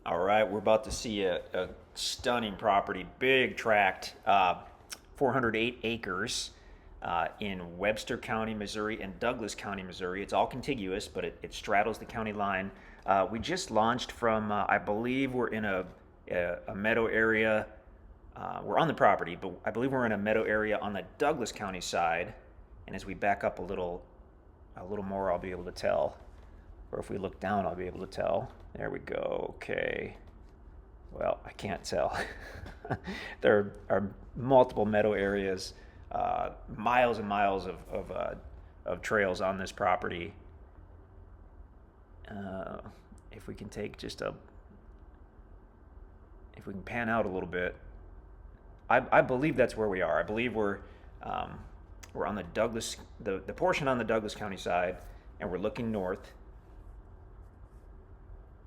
All right, we're about to see a stunning property, big tract, 408 acres in Webster County, Missouri, and Douglas County, Missouri. It's all contiguous, but it straddles the county line. We just launched from, I believe we're in a meadow area. We're on the property, but I believe we're in a meadow area on the Douglas County side. And as we back up a little more, I'll be able to tell. Or if we look down, I'll be able to tell. There we go. Okay. Well, I can't tell. There are multiple meadow areas, miles and miles of trails on this property. Uh, if we can take if we can pan out a little bit, I believe that's where we are. I believe um, we're on the the portion on the Douglas County side, and we're looking north,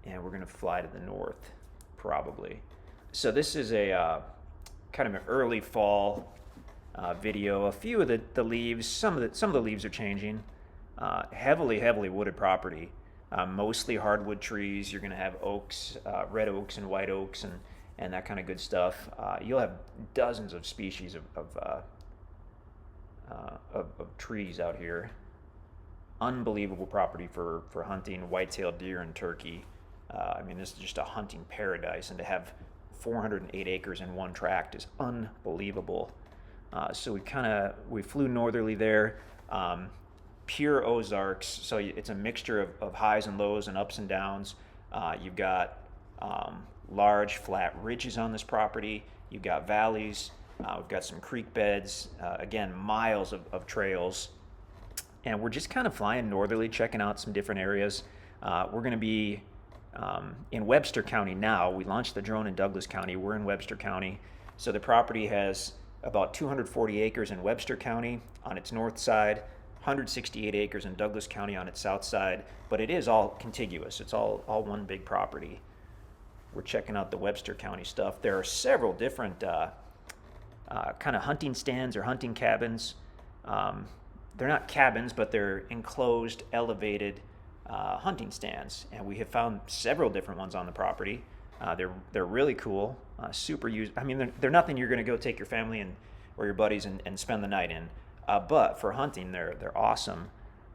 and we're gonna fly to the north, probably. So this is a kind of an early fall video. A few of the leaves, some of the leaves are changing. Heavily wooded property. Mostly hardwood trees. You're gonna have oaks, red oaks and white oaks, and that kind of good stuff. You'll have dozens of species of trees out here. Unbelievable property for hunting white-tailed deer and turkey. I mean, this is just a hunting paradise, and to have 408 acres in one tract is unbelievable. So we flew northerly there, pure Ozarks. So it's a mixture of highs and lows and ups and downs. You've got large flat ridges on this property. You've got valleys. We've got some creek beds. Again, miles of trails. And we're just kind of flying northerly, checking out some different areas. We're going to be in Webster County now. We launched the drone in Douglas County. We're in Webster County. So the property has about 240 acres in Webster County on its north side, 168 acres in Douglas County on its south side, but it is all contiguous. It's all one big property. We're checking out the Webster County stuff. There are several different kind of hunting stands or hunting cabins. They're not cabins, but they're enclosed, elevated hunting stands, and we have found several different ones on the property. They're really cool, super use. I mean, they're nothing you're going to go take your family or your buddies and spend the night in. But for hunting, they're awesome.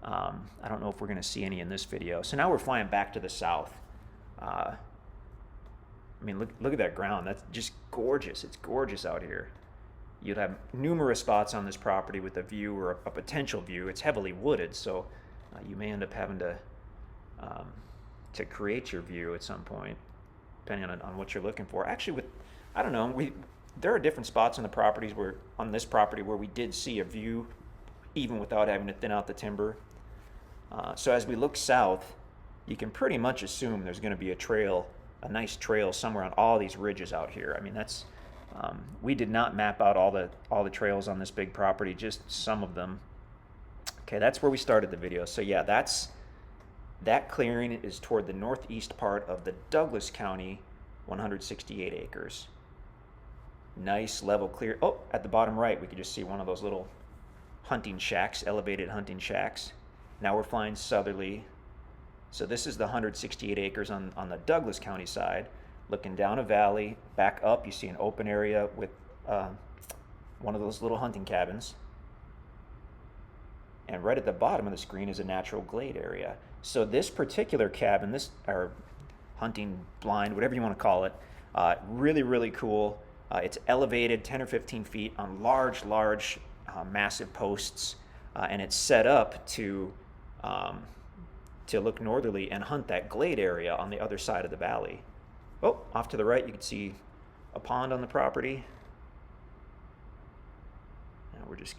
I don't know if we're going to see any in this video. So now we're flying back to the south. I mean, look at that ground. That's just gorgeous. It's gorgeous out here. You'd have numerous spots on this property with a view or a potential view. It's heavily wooded, so you may end up having to create your view at some point, depending on what you're looking for. Actually, I don't know, there are different spots on this property where we did see a view, even without having to thin out the timber. So as we look south, you can pretty much assume there's going to be a nice trail somewhere on all these ridges out here. I mean, we did not map out all the trails on this big property, just some of them. Okay, that's where we started the video. So yeah, that clearing is toward the northeast part of the Douglas County 168 acres. Nice level clear. Oh, at the bottom right, we could just see one of those little hunting shacks, elevated hunting shacks. Now we're flying southerly. So this is the 168 acres on the Douglas County side. Looking down a valley, back up, you see an open area with one of those little hunting cabins. And right at the bottom of the screen is a natural glade area. So this particular cabin, or hunting blind, whatever you want to call it, really cool. It's elevated 10 or 15 feet on large, massive posts, and it's set up to look northerly and hunt that glade area on the other side of the valley. Oh, off to the right, you can see a pond on the property. Now we're just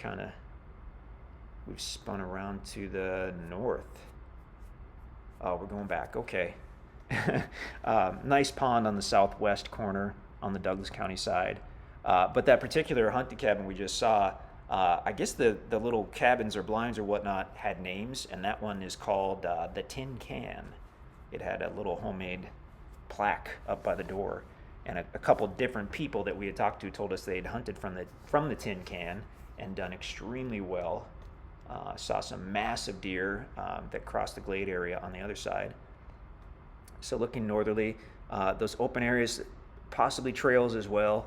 we've spun around to the north. Oh, we're going back. Okay. Nice pond on the southwest corner on the Douglas County side. But that particular hunting cabin we just saw, I guess the little cabins or blinds or whatnot had names, and that one is called the Tin Can. It had a little homemade plaque up by the door, and a couple different people that we had talked to told us they'd hunted from the Tin Can and done extremely well. Saw some massive deer that crossed the glade area on the other side. So looking northerly, those open areas, possibly trails as well.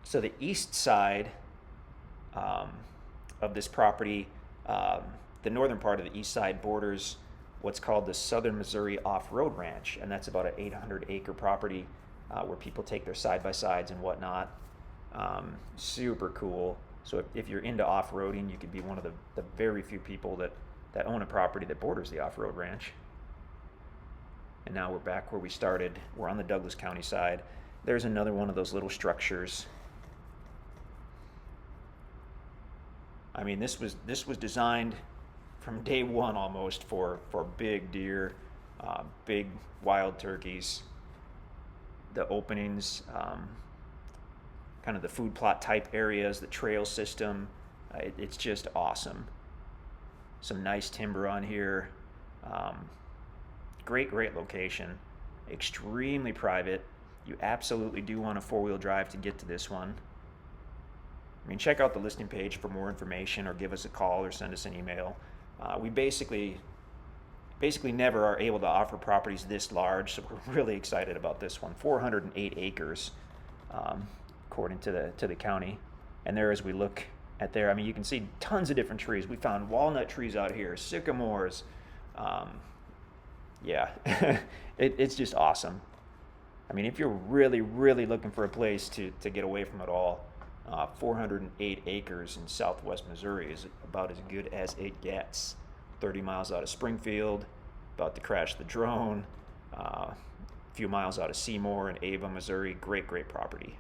So the east side of this property, the northern part of the east side borders what's called the Southern Missouri Off-Road Ranch, and that's about an 800-acre property where people take their side-by-sides and whatnot. Super cool. So if you're into off-roading, you could be one of the very few people that own a property that borders the off-road ranch. And now we're back where we started. We're on the Douglas County side. There's another one of those little structures. I mean, this was designed from day one almost for big deer, big wild turkeys. The openings, kind of the food plot type areas, the trail system, it's just awesome. Some nice timber on here. Great location. Extremely private. You absolutely do want a four-wheel drive to get to this one. I mean, check out the listing page for more information, or give us a call or send us an email. We basically never are able to offer properties this large, so we're really excited about this one. 408 acres, according to the county. And there, as we look at there, I mean, you can see tons of different trees. We found walnut trees out here, sycamores. Yeah, it's just awesome. I mean, if you're really looking for a place to get away from it all, 408 acres in southwest Missouri is about as good as it gets. 30 miles out of Springfield, about to crash the drone, a few miles out of Seymour and Ava, Missouri. Great property.